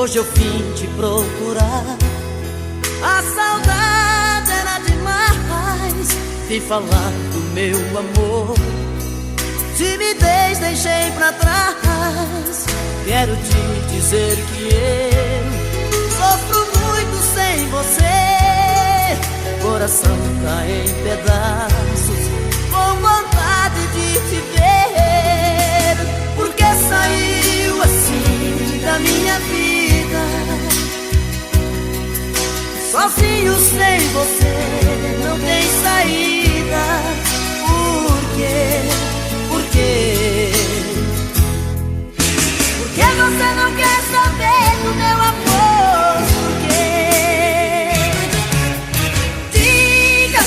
Hoje eu vim te procurar, a saudade era demais. Vim falar do meu amor, timidez deixei pra trás. Quero te dizer que eu sofro muito sem você. Coração cai em pedaços, com vontade de te ver. Porque saiu assim da minha vida, sozinho sem você não tem saída. Por quê? Por quê? Por que você não quer saber do meu amor? Por quê? Diga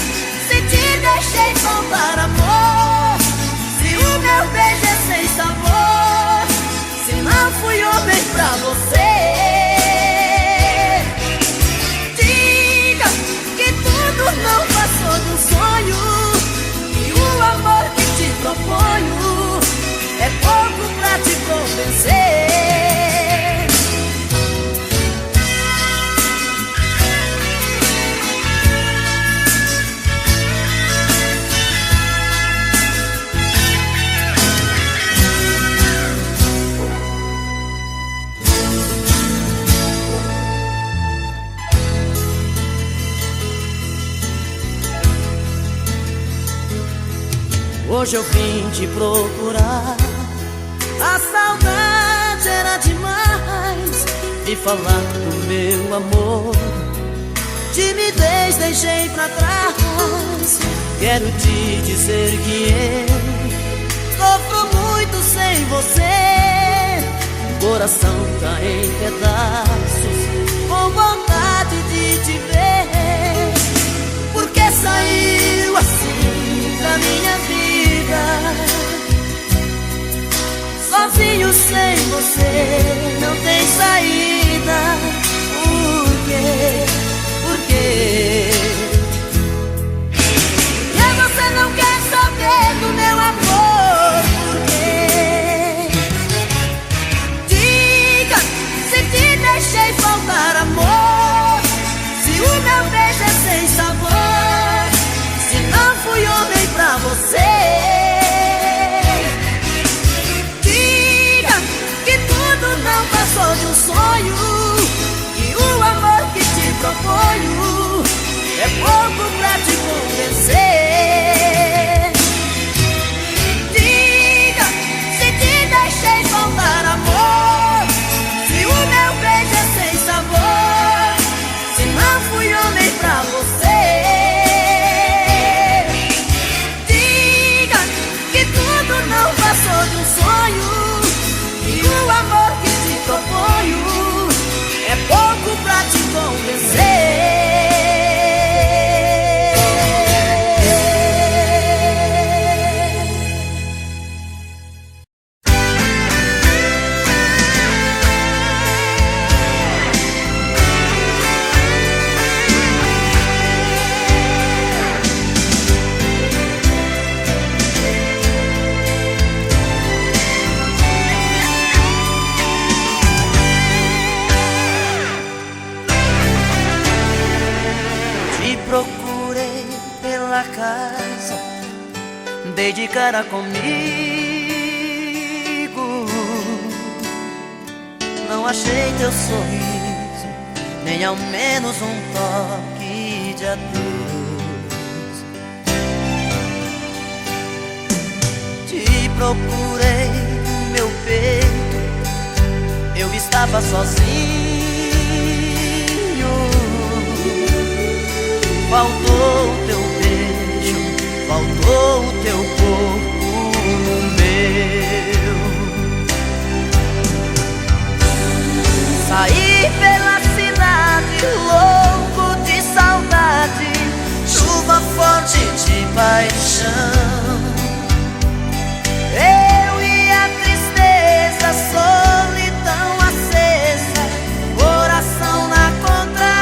se te deixei faltar amor, se o meu beijo é sem sabor, se não fui homem pra você. Diga que tudo não passou de um sonho, e o amor que te proponho é pouco pra te convencer. Hoje eu vim te procurar, a saudade era demais. E falar do meu amor, timidez deixei pra trás. Quero te dizer que eu sofro muito sem você. Coração tá em pedaços, com vontade de te ver. Porque saiu assim da minha vida, sozinho sem você não tem saída. Por quê? Por quê? Porque você não quer saber do meu amor? Por quê? Diga se te deixei faltar amor, se o meu beijo é sem sabor, se não fui homem pra você. Não passou de um sonho, e o amor que te proponho é pouco pra te convencer. Diga se te deixei faltar amor, se o meu beijo é sem sabor, se não fui homem pra você. Diga que tudo não passou de um sonho, e o amor que te proponho é pouco pra te convencer. Procurei pela casa, dei de cara comigo, não achei teu sorriso, nem ao menos um toque de adeus. Te procurei no meu peito, eu estava sozinho. Faltou o teu beijo, faltou o teu corpo no meu. Saí pela cidade louco de saudade, chuva forte de paixão. Eu e a tristeza, solidão acesa, coração na contramão.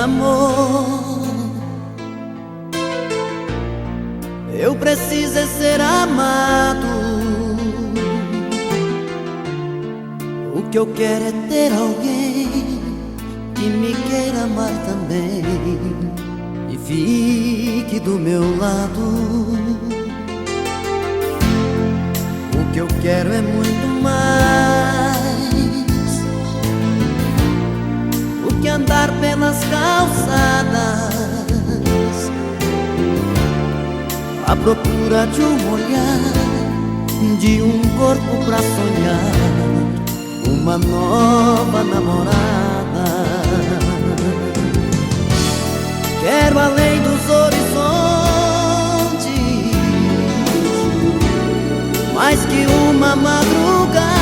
amor. Eu preciso é ser amado. O que eu quero é ter alguém que me queira amar também e fique do meu lado. O que eu quero é muito mais. O que andar pelas calçadas à procura de um olhar, de um corpo pra sonhar uma nova namorada. Quero além dos horizontes, mais que uma madrugada.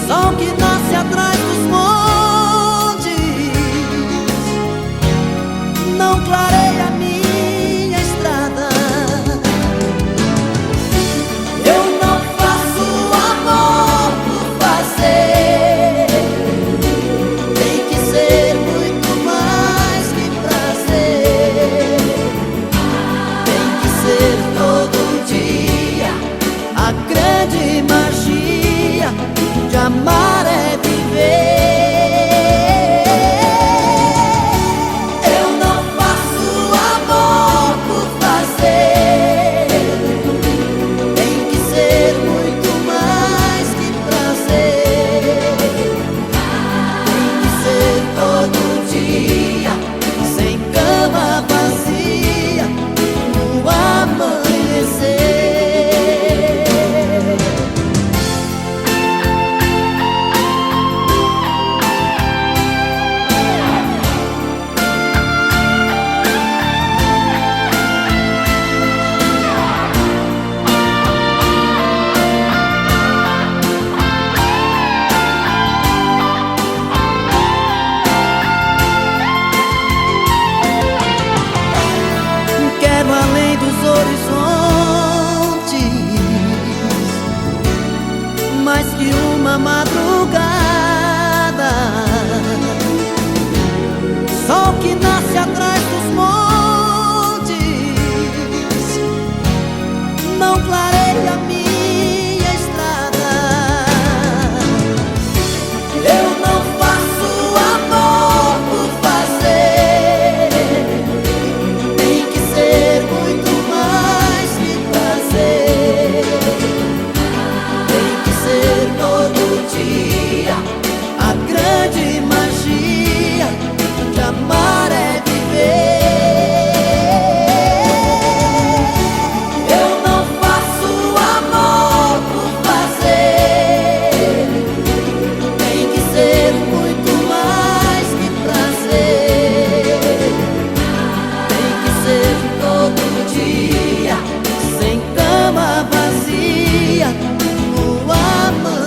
Sol que nasce atrás dos montes não clareia a minha estrada. Eu não faço amor por fazer, tem que ser muito mais que prazer. Tem que ser todo dia. A grande magia de amar é viver. Mais que uma madrugada, sol que nasce atrás dos montes não clareia a minha estrada. Eu não faço amor por fazer, tem que ser muito mais que prazer. Todo dia, a grande magia de amar é viver. Eu não faço amor por fazer, tem que ser muito mais que prazer. Tem que ser todo dia, sem cama vazia, no amanhecer.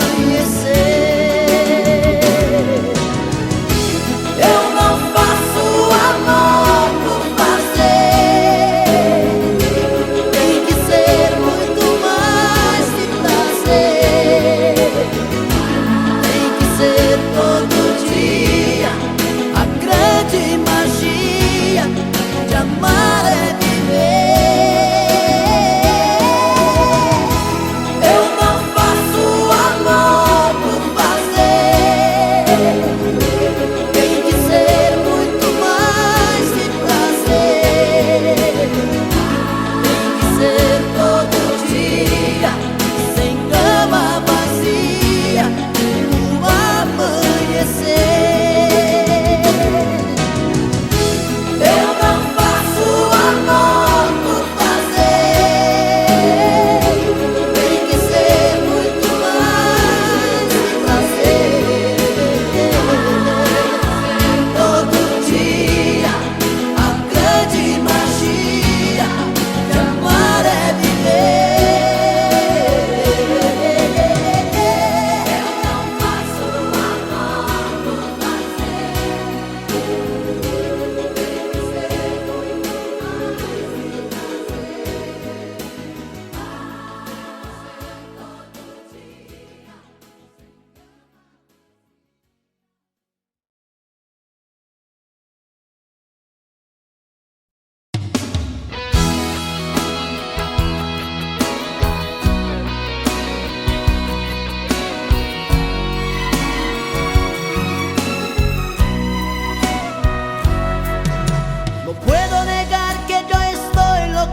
Eu não faço amor por fazer, tem que ser muito mais que prazer. Tem que ser todo dia, a grande magia de amar é viver.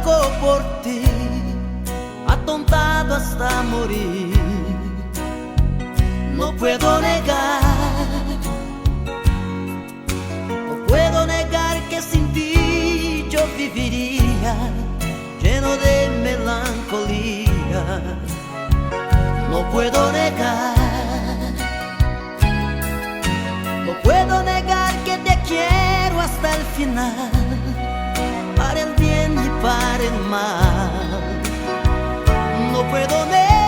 loco por ti, atontado hasta morir. No puedo negar que sin ti yo viviría lleno de melancolía. No puedo negar que te quiero hasta el final, para el bien y para el mal. No puedo negar,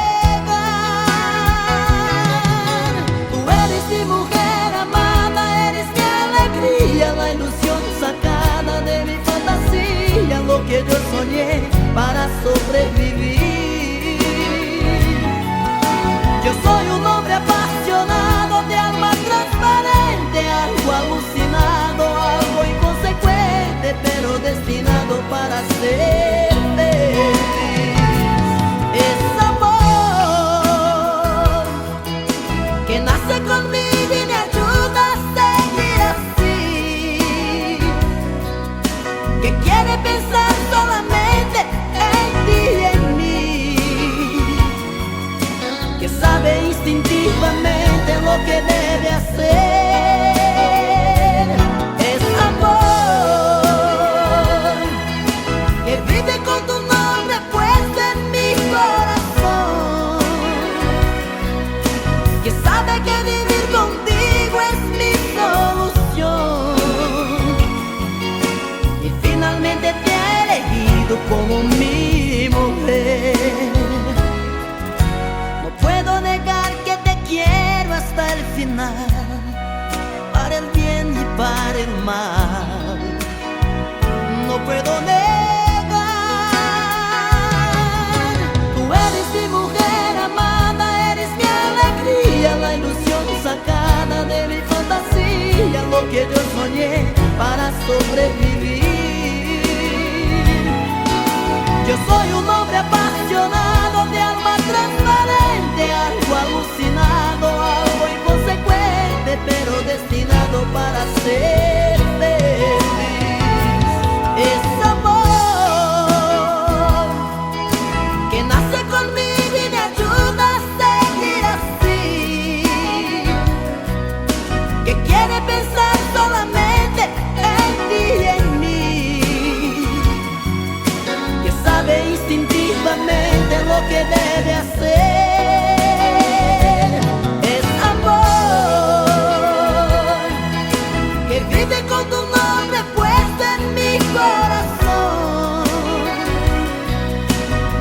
tú eres mi mujer amada, eres mi alegría, la ilusión sacada de mi fantasía, lo que yo soñé para sobrevivir. Yo soy un hombre apasionado, de alma transparente, algo alucinado, algo inconsecuente, pero destinado para ser feliz. Es amor que nace conmigo y me ayuda a seguir así, que quiere pensar solamente en ti y en mí, que sabe instintivamente lo que debe hacer. Es amor que vive con tu nombre puesto en mi corazón, que sabe que vivir contigo es mi solución, y finalmente te ha elegido como mi mujer. No puedo negar que te quiero hasta el final, para el bien y para el mal. No puedo negar, tú eres mi mujer amada, eres mi alegría, la ilusión sacada de mi fantasía, lo que yo soñé para sobrevivir. Yo soy un hombre apasionado, de alma transparente, algo alucinado, algo inconsecuente, pero destinado para ser feliz. Es amor que nace conmigo y me ayuda a seguir así, que quiere pensar solamente en ti y en mí, que sabe instintivamente lo que debe hacer. Es amor que vive con tu nombre puesto en mi corazón,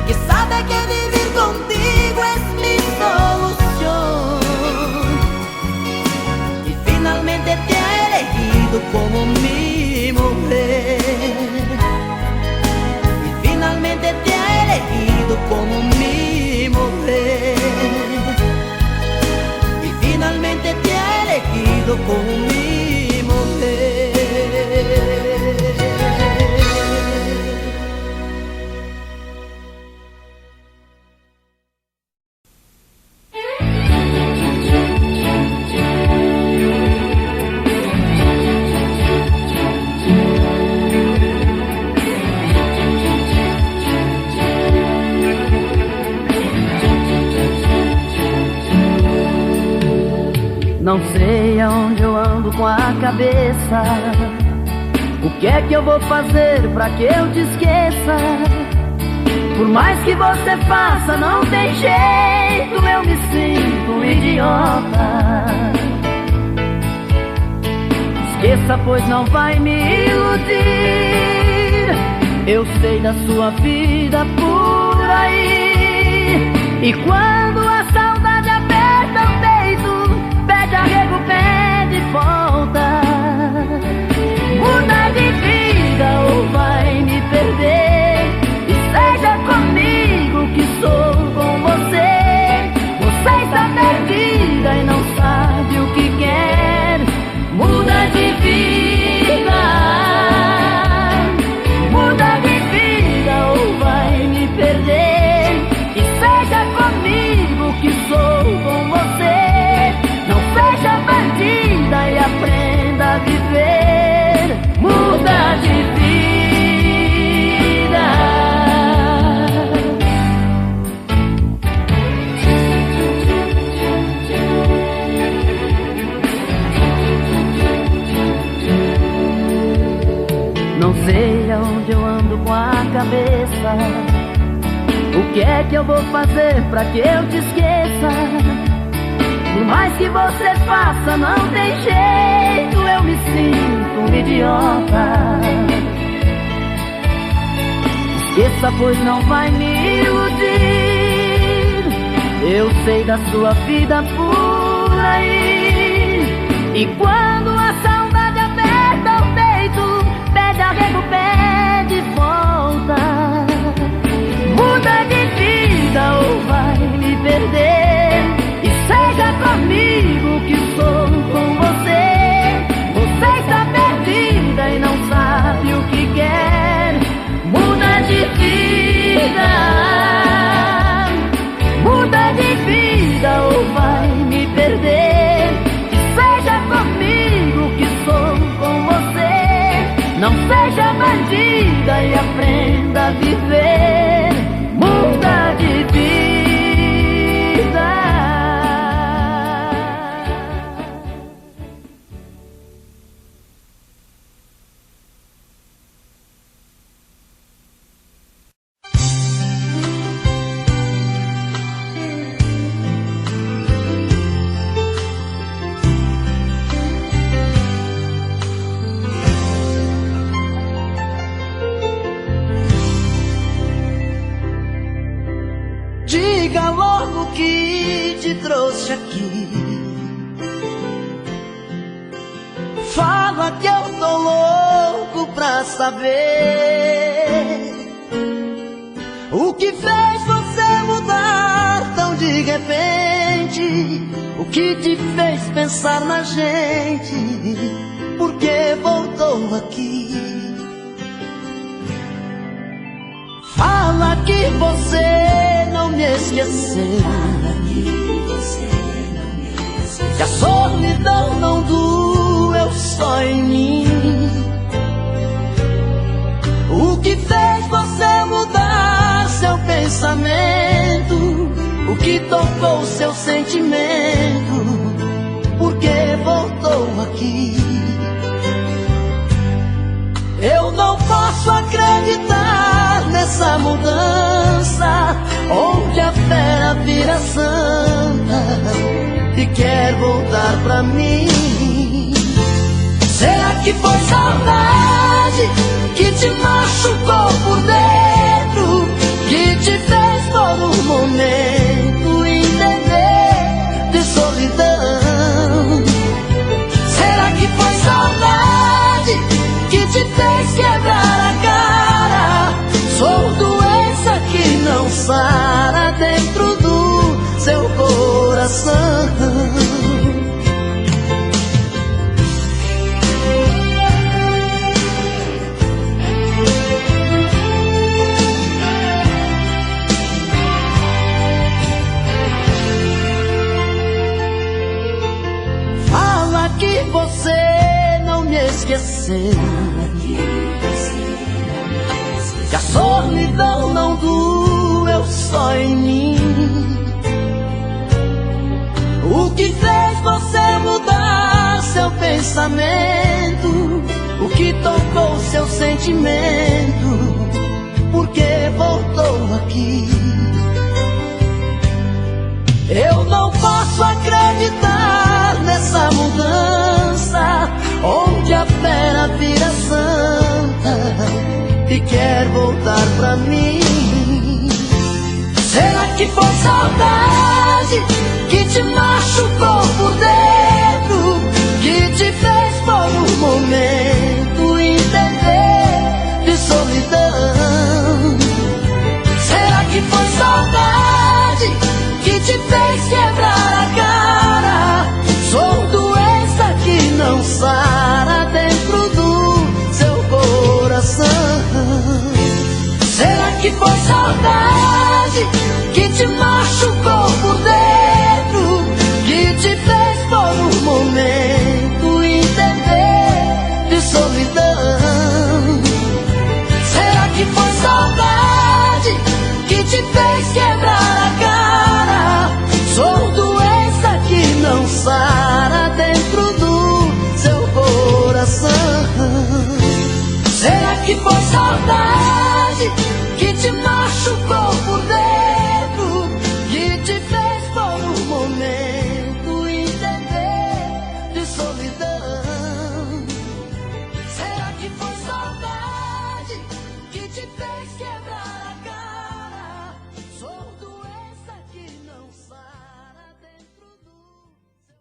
que sabe que vivir contigo es mi solución, y finalmente te ha elegido como mi mujer, y finalmente te ha elegido como mi mujer, y finalmente te ha elegido como mi mujer. Não sei aonde eu ando com a cabeça, o que é que eu vou fazer pra que eu te esqueça? Por mais que você faça, não tem jeito, eu me sinto um idiota. Esqueça, pois não vai me iludir. Eu sei da sua vida por aí, e quando a saudade aperta o peito, pede arrego, pede volta. Muda de vida ou vai me perder, e seja comigo que sou com você. Você está perdida e não sabe o que quer. Muda de vida, muda de vida ou vai me perder, e seja comigo ando com a cabeça. O que é que eu vou fazer pra que eu te esqueça? Por mais que você faça, não tem jeito, eu me sinto um idiota. Esqueça, pois não vai me iludir. Eu sei da sua vida por aí. E quando a saudade aperta o peito, pede arrego, pede volta. Muda de vida ou vai me perder. E seja comigo que sou com você. Você está perdida e não sabe o que quer. Muda de vida. Muda de vida ou vai me perder. E seja comigo que sou com você. Não seja bandida e aprenda a viver. Muda de vida. Diga logo o que te trouxe aqui. Fala que eu tô louco pra saber o que fez você mudar tão de repente. O que te fez pensar na gente? Por que voltou aqui? Fala que você não me esqueceu, que a solidão não doeu só em mim. O que fez você mudar seu pensamento? O que tocou seu sentimento? Por que voltou aqui? Eu não posso acreditar nessa mudança, onde a fera vira santa e quer voltar pra mim. Será que foi saudade que te machucou por dentro, que te fez por um momento entender de solidão? Será que foi saudade que te fez quebrar a cara? Sou doença que não sara dentro do seu coração. Fala que você não me esqueceu, que a solidão não doeu só em mim. O que fez você mudar seu pensamento? O que tocou seu sentimento? Por que voltou aqui? Eu não posso acreditar nessa mudança, onde a fera vira santa e quer voltar pra mim. Será que foi saudade que te machucou por dentro, que te fez por um momento entender de solidão? Será que foi saudade que te fez quebrar a cara? Sou doença que não sara dentro do seu coração. Será que foi saudade que te machucou por dentro, que te fez por um momento entender de solidão? Será que foi saudade que te fez quebrar a cara? Sou doença que não sara dentro do seu coração. Será que foi saudade que te machucou por dentro, que te fez por um momento entender de solidão. Será que foi saudade que te fez quebrar a cara? Sou doença que não sara dentro do seu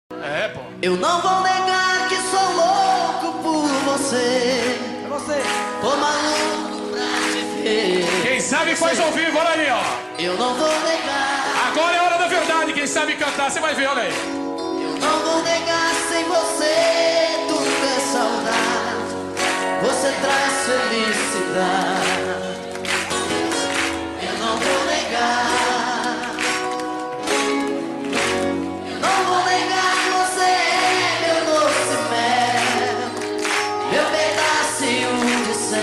corpo. É, pô. Eu não vou negar que sou louco por você. É você. Tô maluco pra te ver. Quem sabe faz ao vivo, olha aí, ó. Eu não vou negar. Agora é a hora da verdade. Quem sabe cantar, você vai ver, olha aí. Eu não vou negar, sem você tudo é saudade. Você traz felicidade. Eu não vou negar. Eu não vou negar que você é meu doce mel, meu pedacinho de céu.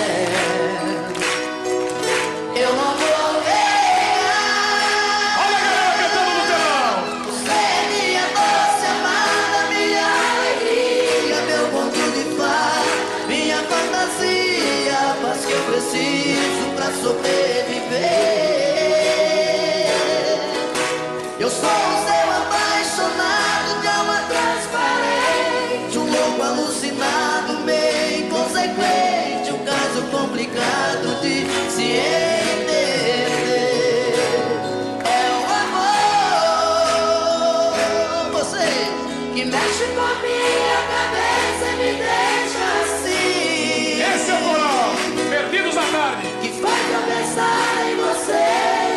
Eu não vou negar. Olha a galera cantando no telão. Você é minha doce amada, minha alegria, meu conto de paz, minha fantasia, a paz que eu preciso pra sobreviver. Eu sou o seu apaixonado de alma transparente, um louco alucinado, meio inconsequente, um caso complicado de se entender. É o amor, você que mexe com a minha cabeça e me deixa assim. Esse é o coral. Perdidos na tarde. Que faz eu pensar em você,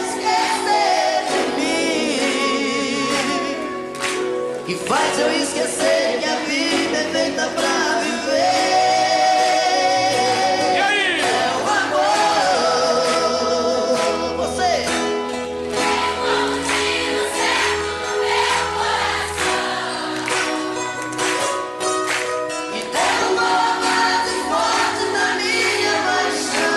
esquecer de mim. Que faz eu esquecer que a vida é feita pra viver. E aí? É o amor, você. E derrubou mais e forte na minha paixão.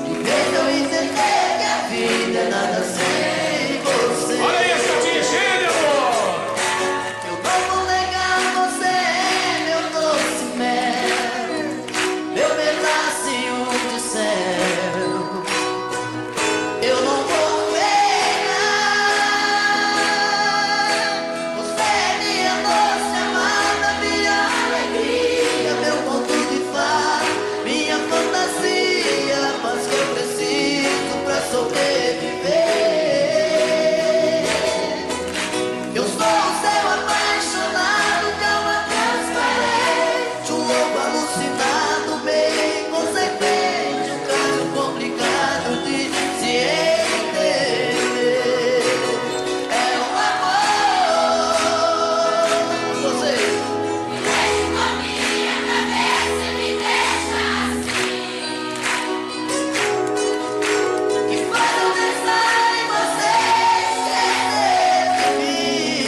E fez eu entender que a vida é nada sem você. Olha aí essa tia cheia de amor. Eu não vou negar, você é meu doce mel, meu pedacinho de céu. Eu não vou negar. Você é minha doce amada, minha alegria, meu conto de fada, minha fantasia, a paz que eu preciso pra sobreviver. Eu sou o seu apaixonado de alma transparente, um louco alucinado, meio inconsequente, um caso complicado de se entender. É o amor, você. Mexe com a minha cabeça e me deixa assim. Que faz eu pensar em você, esquecer de mim.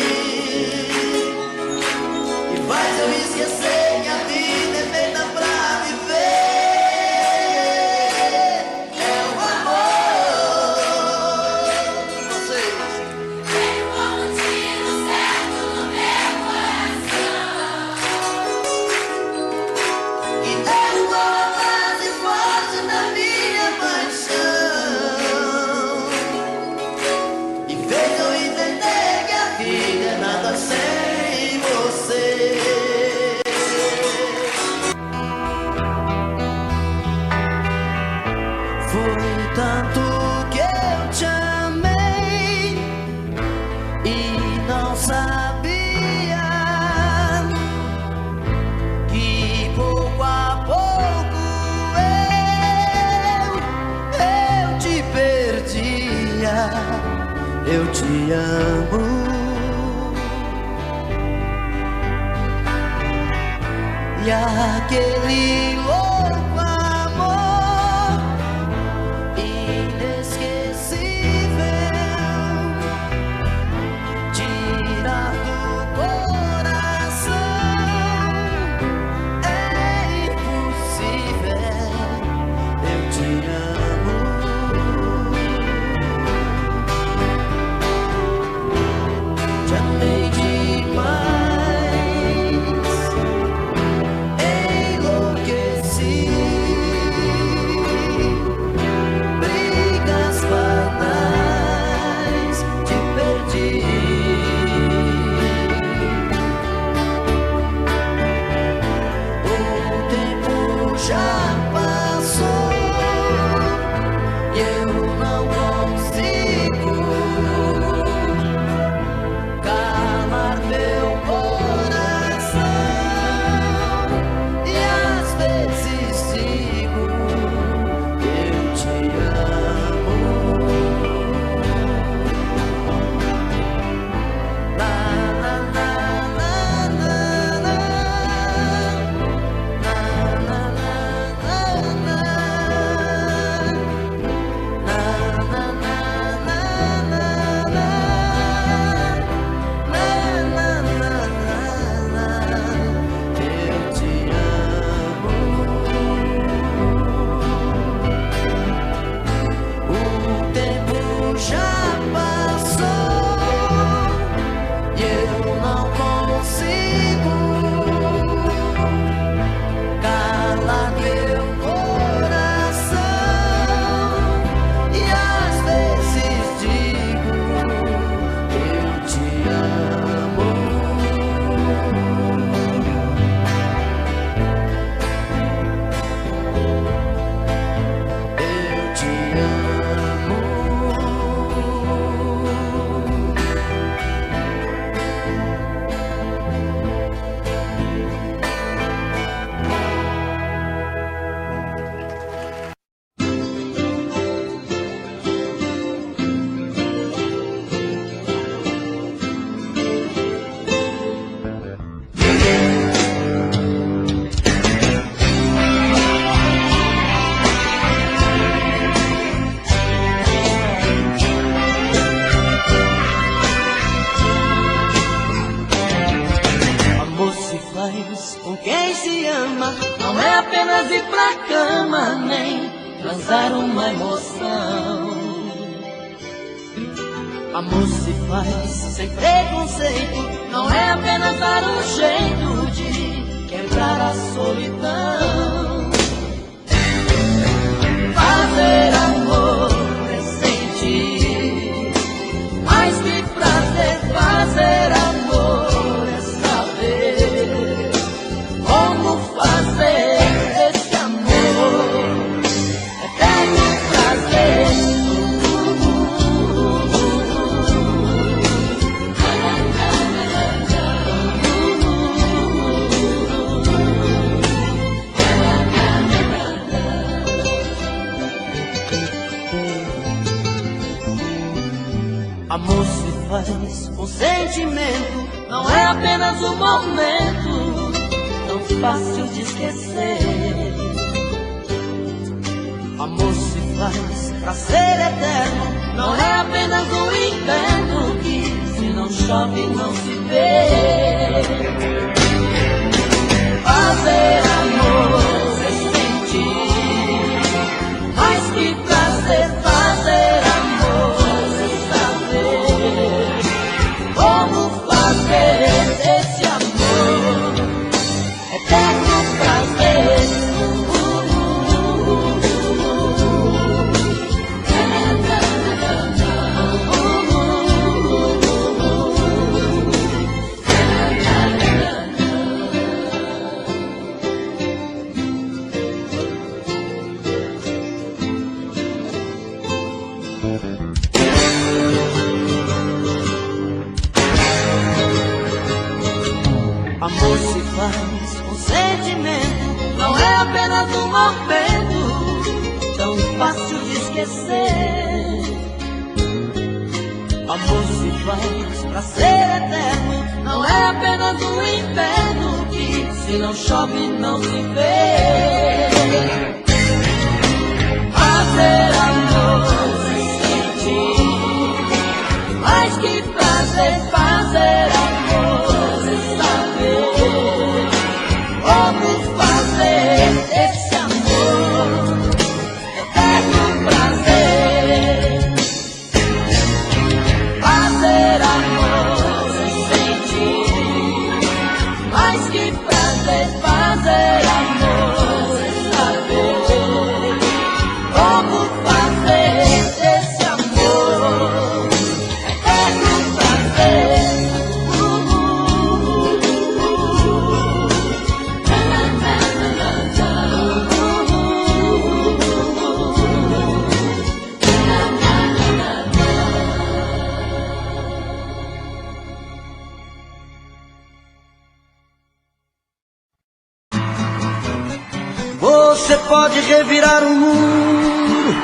Que faz eu esquecer que a vida é feita pra viver. É o amor, você. Veio como um tiro certo no meu coração. E derrubou a base forte da minha paixão. E fez eu entender que a vida é nada sem você. Foi tanto que eu te amei e não sabia que pouco a pouco eu te perdia. Eu te amo. E aquele louco amor inesquecível tira do coração. É impossível. Eu te amo. Te amei demais. Enlouqueci. apenas ir pra cama, nem transar uma emoção. Amor se faz sem preconceito, não é apenas dar um jeito de quebrar a solidão. Fazer amor é sentir, mais que prazer. Fazer amor é saber como fazer esse amor eterno prazer. Amor se faz com sentimento, não é apenas um momento tão fácil de esquecer. Amor se faz pra ser eterno, não é apenas um inverno que se não chove não se vê. Fazer amor é sentir, mais que prazer. Fazer amor como fazer esse amor eterno prazer. Amor se faz com sentimento, não é apenas um momento tão fácil de esquecer. Amor se faz pra ser eterno, não é apenas um inverno que se não chove não se vê. Fazer amor é sentir, mais que prazer. Fazer amor como fazer esse amor eterno prazer. Fazer amor sem sentir, mais que prazer. Fazer amor sem saber como fazer esse amor eterno prazer. Você pode revirar o mundo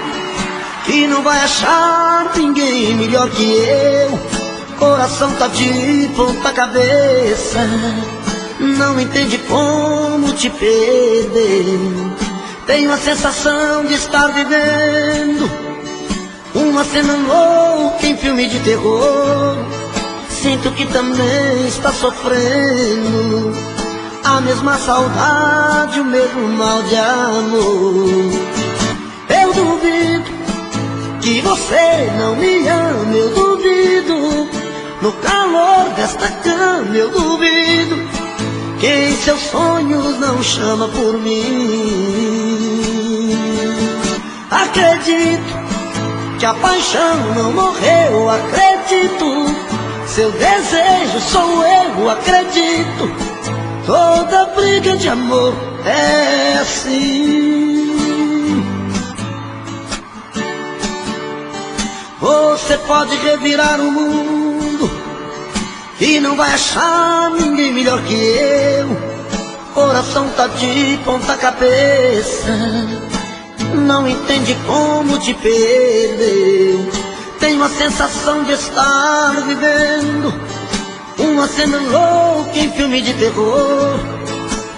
e não vai achar ninguém melhor que eu. Coração tá de ponta cabeça, não entende como te perder. Tenho a sensação de estar vivendo uma cena louca em filme de terror. Sinto que também está sofrendo a mesma saudade, o mesmo mal de amor. Eu duvido que você não me ama, eu duvido. No calor desta cama eu duvido que em seus sonhos não chama por mim. Acredito que a paixão não morreu, acredito. Seu desejo sou eu, acredito. Toda briga de amor é assim. Você pode revirar o mundo e não vai achar ninguém melhor que eu. Coração tá de ponta cabeça, não entende como te perder. Tenho a sensação de estar vivendo uma cena louca em filme de terror.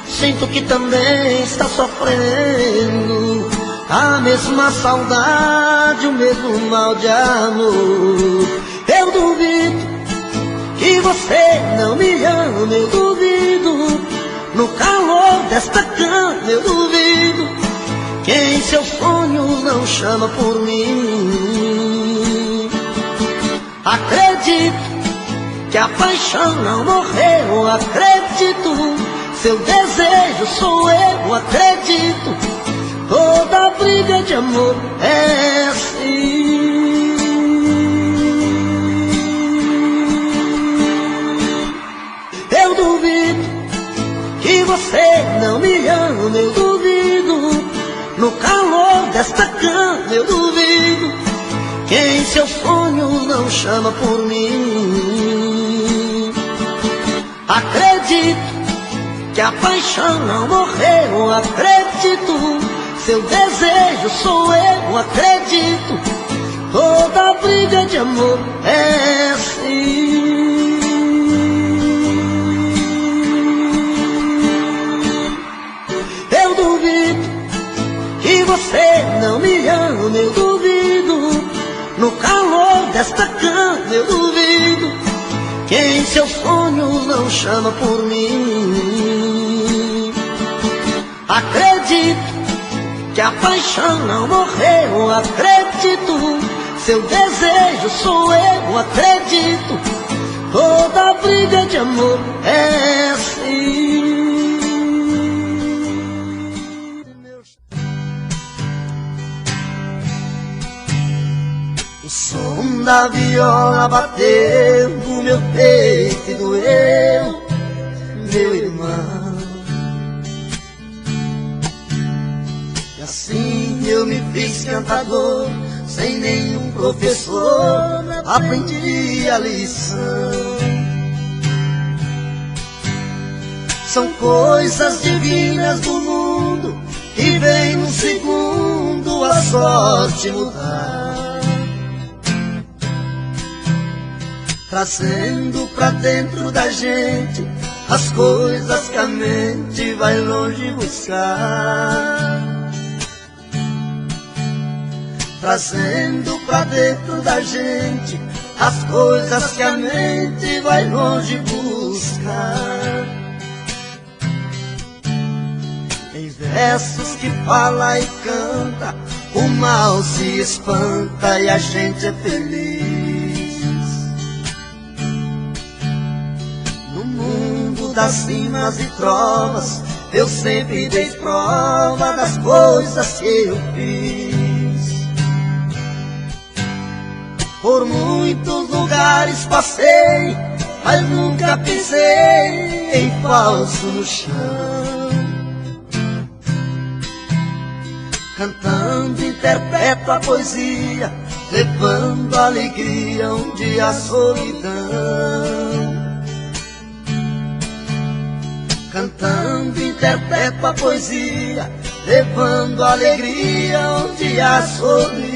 Sinto que também está sofrendo a mesma saudade, o mesmo mal de amor. Eu duvido que você não me ama, eu duvido. no calor desta cama eu duvido que em seus sonhos não chama por mim. Acredito que a paixão não morreu, acredito, seu desejo sou eu, acredito, toda briga de amor é assim. Eu duvido que você não me ama, eu duvido, no calor desta cama eu duvido, que em seus sonhos não chama por mim. Acredito que a paixão não morreu, acredito, seu desejo sou eu, acredito, toda briga de amor é assim. Eu duvido que você não me ama, eu duvido, no calor desta cama eu duvido, que em seus sonhos não chama por mim. Acredito que a paixão não morreu, acredito, seu desejo sou eu, acredito, toda briga de amor é assim. O som da viola bateu no meu peito e doeu, meu irmão. E assim eu me fiz cantador, sem nenhum professor, aprendi a lição. São coisas divinas do mundo, que vem num segundo a sorte mudar, trazendo pra dentro da gente as coisas que a mente vai longe buscar, trazendo pra dentro da gente as coisas que a mente vai longe buscar. Em versos que fala e canta, o mal se espanta e a gente é feliz. Das rimas e trovas, eu sempre dei prova das coisas que eu fiz. Por muitos lugares passei, mas nunca pisei em falso no chão. Cantando interpreto a poesia, levando alegria onde há solidão. Cantando interpreto a poesia, levando alegria onde há solidão.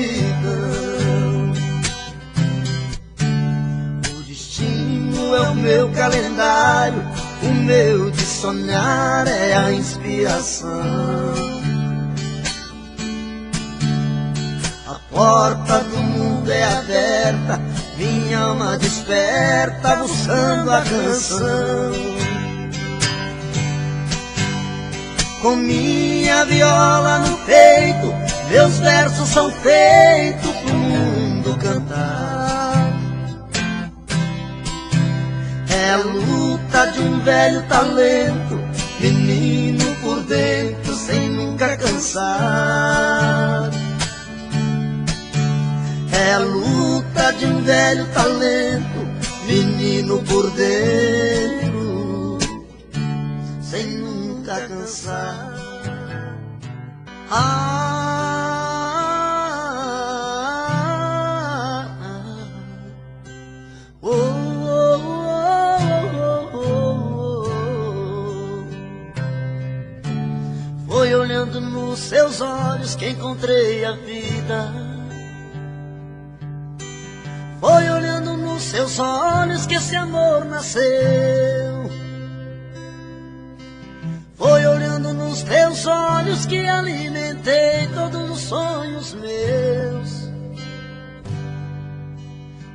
O destino é o meu calendário, o meu de sonhar é a inspiração. A porta do mundo é aberta, minha alma desperta buscando a canção. Com minha viola no peito, meus versos são feitos pro mundo cantar. É a luta de um velho talento, menino por dentro sem nunca cansar. É a luta de um velho talento, menino por dentro sem nunca cansar. Foi olhando nos seus olhos que encontrei a vida. Foi olhando nos seus olhos que esse amor nasceu. Foi olhando nos teus olhos que alimentei todos os sonhos meus.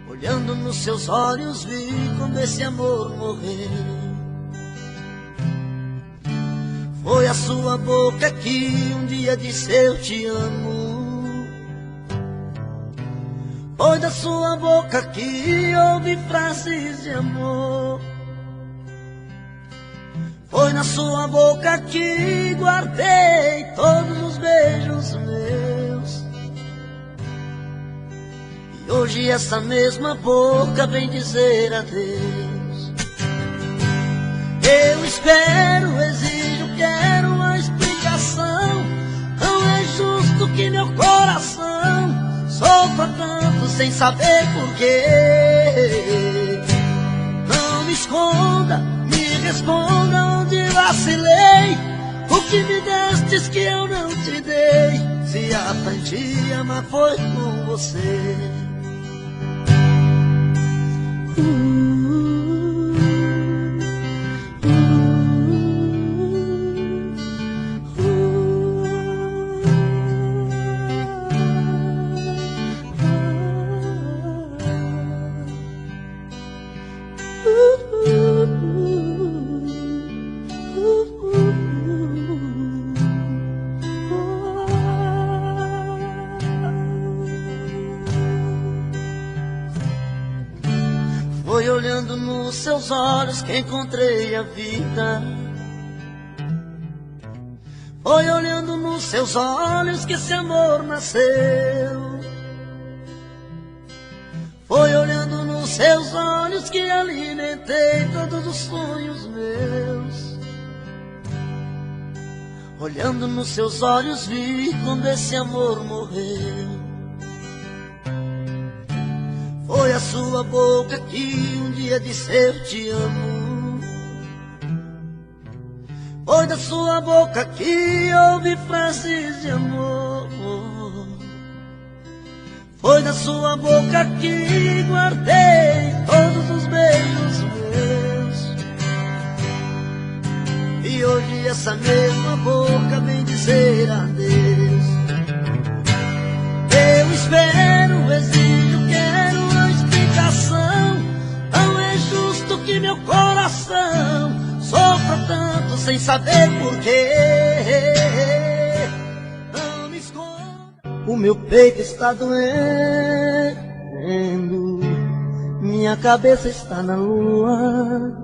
Olhando nos seus olhos vi como esse amor morreu. Foi a sua boca que um dia disse eu te amo. Foi da sua boca que ouvi frases de amor. Foi na sua boca que guardei todos os beijos meus. E hoje essa mesma boca vem dizer adeus. Eu espero, exijo, quero uma explicação. Não é justo que meu coração sofra tanto sem saber porquê. Não me esconda, me responda onde vacilei. O que me destes que eu não te dei. Se aprendi a amar foi com você. Foi olhando nos seus olhos que encontrei a vida. Foi olhando nos seus olhos que esse amor nasceu. Foi olhando nos seus olhos que alimentei todos os sonhos meus. Olhando nos seus olhos vi quando esse amor morreu. Foi a sua boca que um dia disse eu te amo. Foi da sua boca que ouvi frases de amor. Foi da sua boca que guardei todos os beijos meus. E hoje essa mesma boca vem dizer adeus. Eu espero, exijo, quero uma explicação. Não é justo que meu coração sofra tanto sem saber porquê. Não me esconda. O meu peito está doendo, minha cabeça está na lua.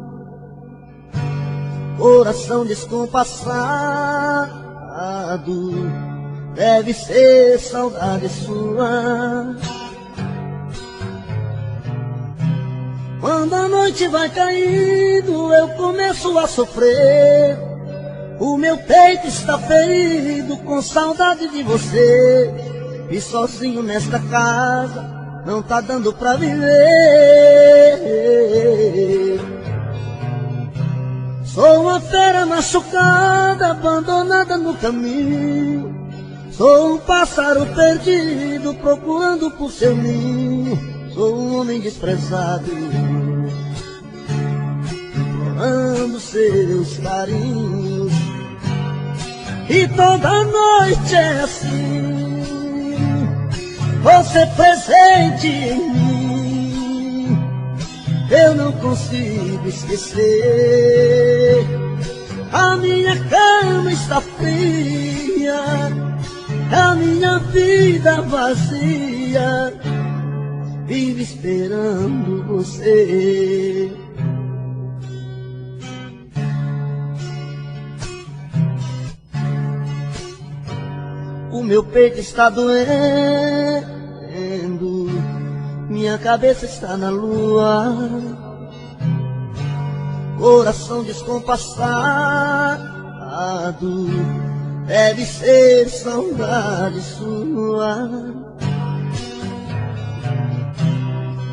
Coração descompassado, deve ser saudade sua. Quando a noite vai caindo, eu começo a sofrer. O meu peito está ferido com saudade de você. E sozinho nesta casa não tá dando pra viver. Sou uma fera machucada, abandonada no caminho. Sou um pássaro perdido, procurando por seu ninho. Sou um homem desprezado, implorando seus carinhos. E toda noite é assim, você presente em mim. Eu não consigo esquecer. A minha cama está fria, a minha vida vazia, vive esperando você. O meu peito está doendo, minha cabeça está na lua. Coração descompassado, deve ser saudade sua.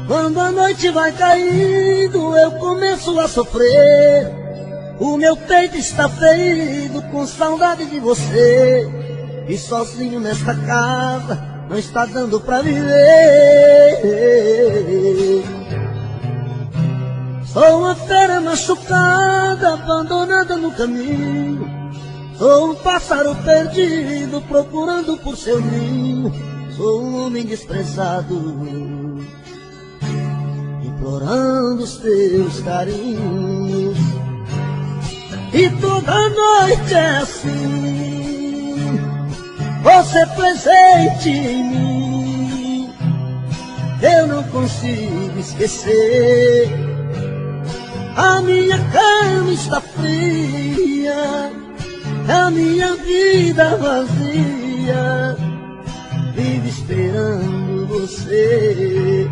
Quando a noite vai caindo, eu começo a sofrer. O meu peito está ferido com saudade de você. E sozinho nesta casa não está dando pra viver. Sou uma fera machucada, abandonada no caminho. Sou um pássaro perdido, procurando por seu ninho. Sou um homem desprezado, implorando os teus carinhos. E toda noite é assim, você presente em mim. Eu não consigo esquecer. A minha cama está fria, a minha vida vazia, vive esperando você.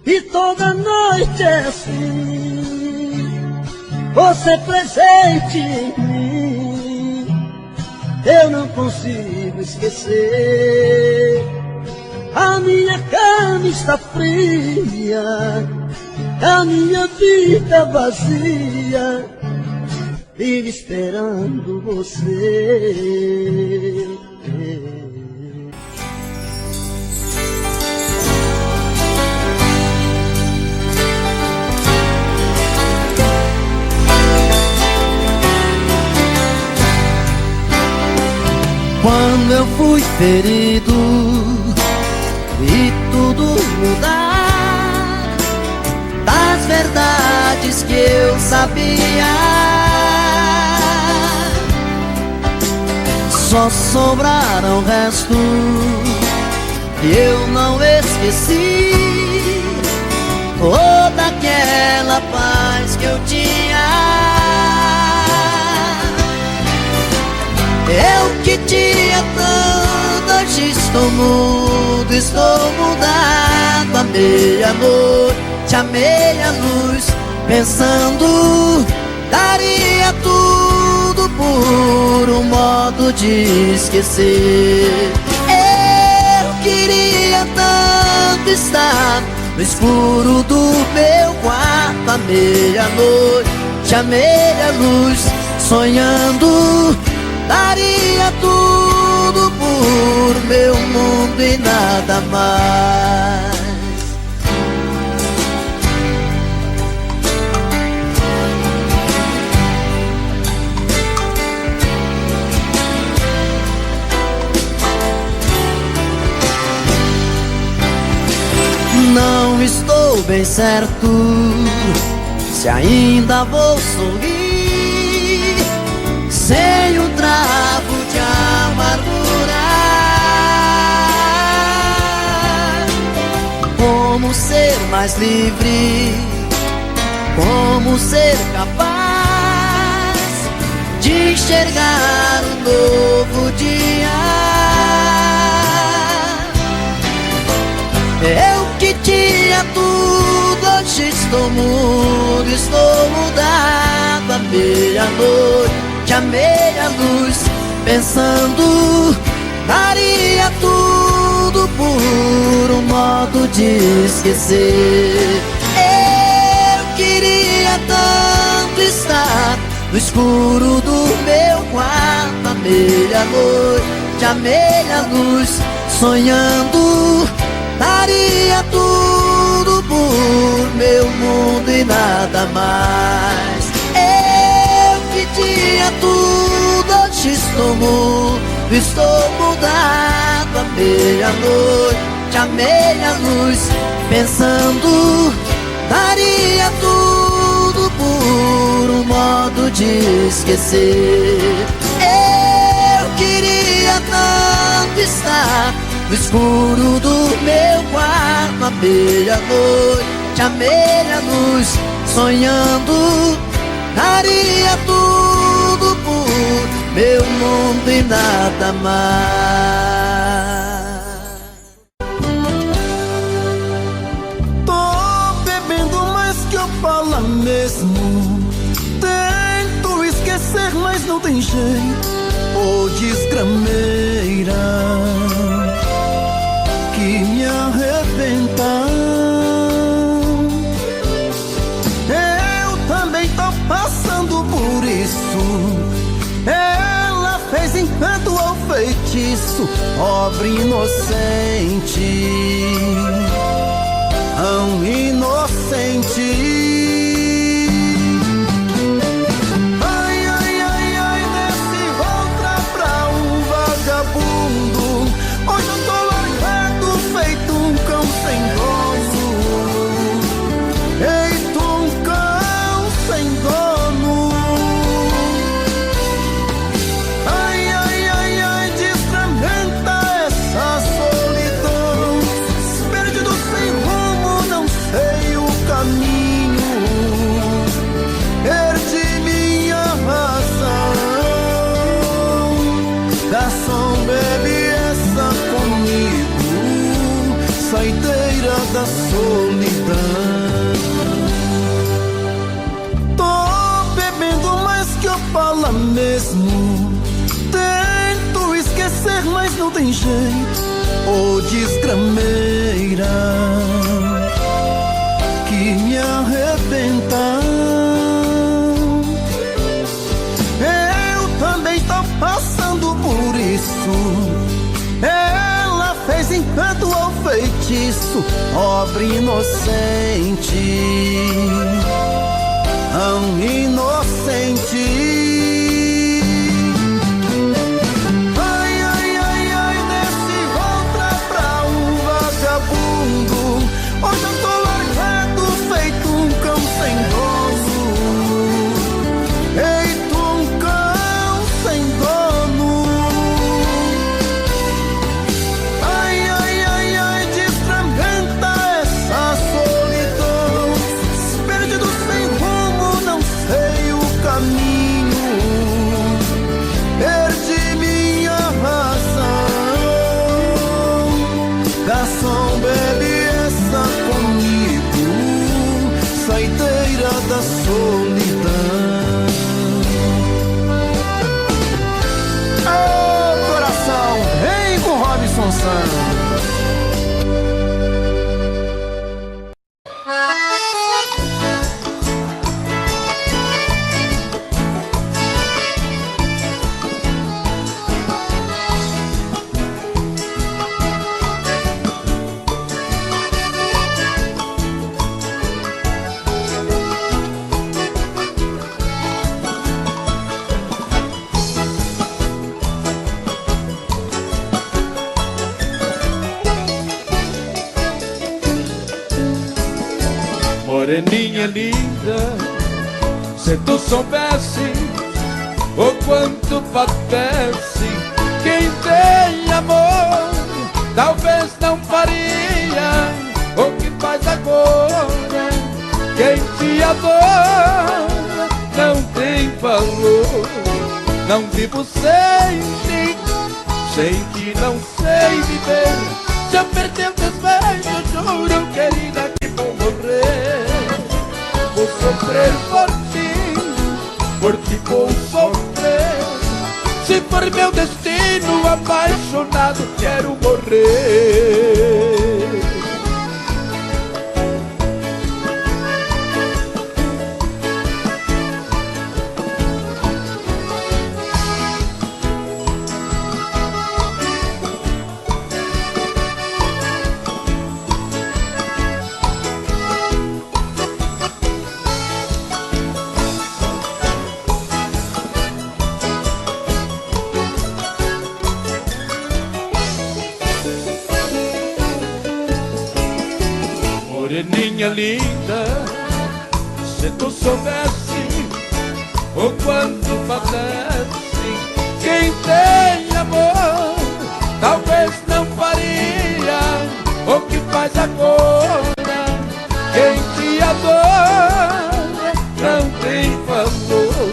E toda noite é assim, você presente em mim. Eu não consigo esquecer. A minha cama está fria, a minha vida vazia, vive esperando você. Quando eu fui ferido e tudo mudar, das verdades que eu sabia, só sobraram restos que eu não esqueci. Toda aquela paz que eu tinha, eu que tinha tanto, hoje estou mudo, estou mudado. À meia-noite, à meia-luz, pensando, daria tudo por um modo de esquecer. Eu queria tanto estar no escuro do meu quarto, à meia-noite, à meia-luz, sonhando, daria tudo por meu mundo e nada mais. Não estou bem certo se ainda vou sorrir sem um trago de amargura. Como ser mais livre, como ser capaz de enxergar um novo dia. Eu que tinha tudo, hoje estou mudo, estou mudado. À meia-noite, à meia-luz, pensando, daria tudo por um modo de esquecer. Eu queria tanto estar no escuro do meu quarto, à meia-noite, à meia-luz, sonhando, daria tudo por meu mundo e nada mais. Eu que tinha tudo, hoje estou mudo, estou mudado. À meia-noite, à meia-luz, pensando, daria tudo por um modo de esquecer. Eu queria tanto estar no escuro do meu quarto, à meia-noite, à meia-luz, sonhando, daria tudo por meu mundo e nada mais. Tô bebendo mais que eu falo mesmo. Tento esquecer, mas não tem jeito. Ô desgrameira que me arrebenta. Eu também tô passando por isso. Ela fez encanto ou feitiço, pobre inocente, tão inocente. Ai, ai, ai, ai, nesse volta pra um vagabundo. Hoje eu tô largado, feito um cão sem dono. Feito um cão sem dono. bebe essa comigo, saideira da solidão. Tô bebendo mais que eu falo mesmo. Tento esquecer, mas não tem jeito. Ô desgrameira que me arrebenta. Eu também tô passando por isso. Ela fez encanto ou feitiço, pobre inocente, tão inocente. Hoje eu tô largado, feito um cão sem dono. Feito um cão sem dono. Ai, ai, ai, ai, destrambenta essa solidão. Perdido sem rumo, não sei o caminho. Perdi minha razão. Garçom, bebe comigo, saideira da solidão. Ô coração, vem com Robson Santos. Moreninha linda, se tu soubesse o quanto padece quem tem amor, talvez não faria o que faz agora. Quem te adora não tem valor. Não vivo sem ti, sem ti não sei viver. Se eu perder teus beijos, juro, querida, que vou morrer. Vou sofrer por ti vou sofrer. Se for meu destino, apaixonado, quero morrer. Moreninha linda, se tu soubesse o quanto padece quem tem amor, talvez não faria o que faz agora. Quem te adora não tem valor.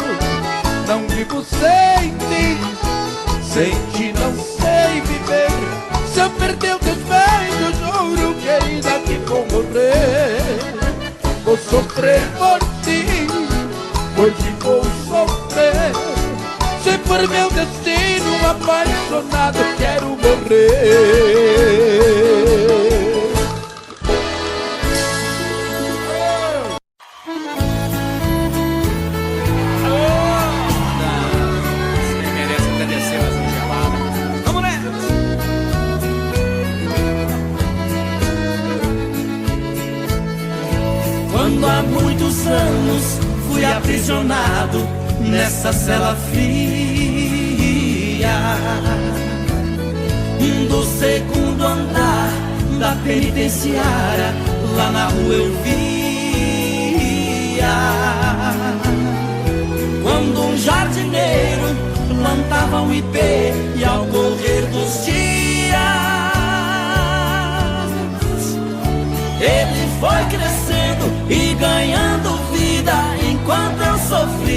Não vivo sem ti, sem ti não sei viver. Se eu perder o teus beijos, juro, querida, que vou morrer. Vou sofrer por ti vou sofrer. Se for meu destino, apaixonado, quero morrer. Você merece agradecer mais uma gelada. Vamos nessa! Quando há muitos anos fui aprisionado nessa cela fria do segundo andar da penitenciária, lá na rua eu via quando um jardineiro plantava um ipê e ao correr dos dias ele foi crescendo e ganhando vida enquanto eu sofria.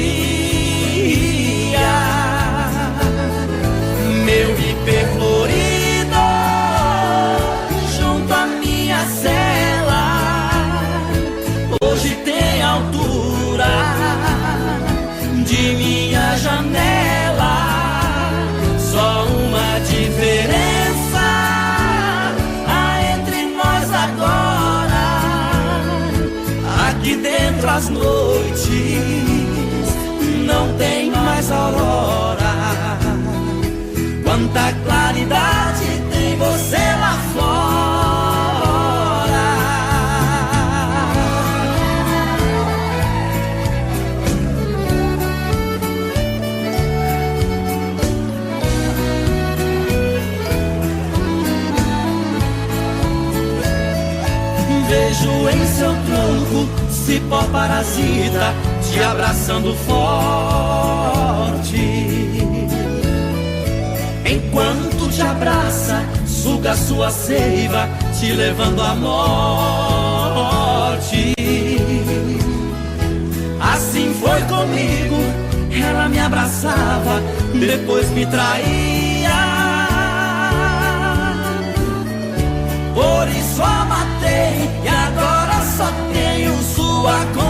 Meu ipê as noites não tem mais aurora. Quanta claridade tem você lá fora. Vejo em seu tronco cipó parasita te abraçando forte. Enquanto te abraça, suga sua seiva, te levando à morte. Assim foi comigo, ela me abraçava, depois me traía. Por isso a matei e agora só tenho sua companhia.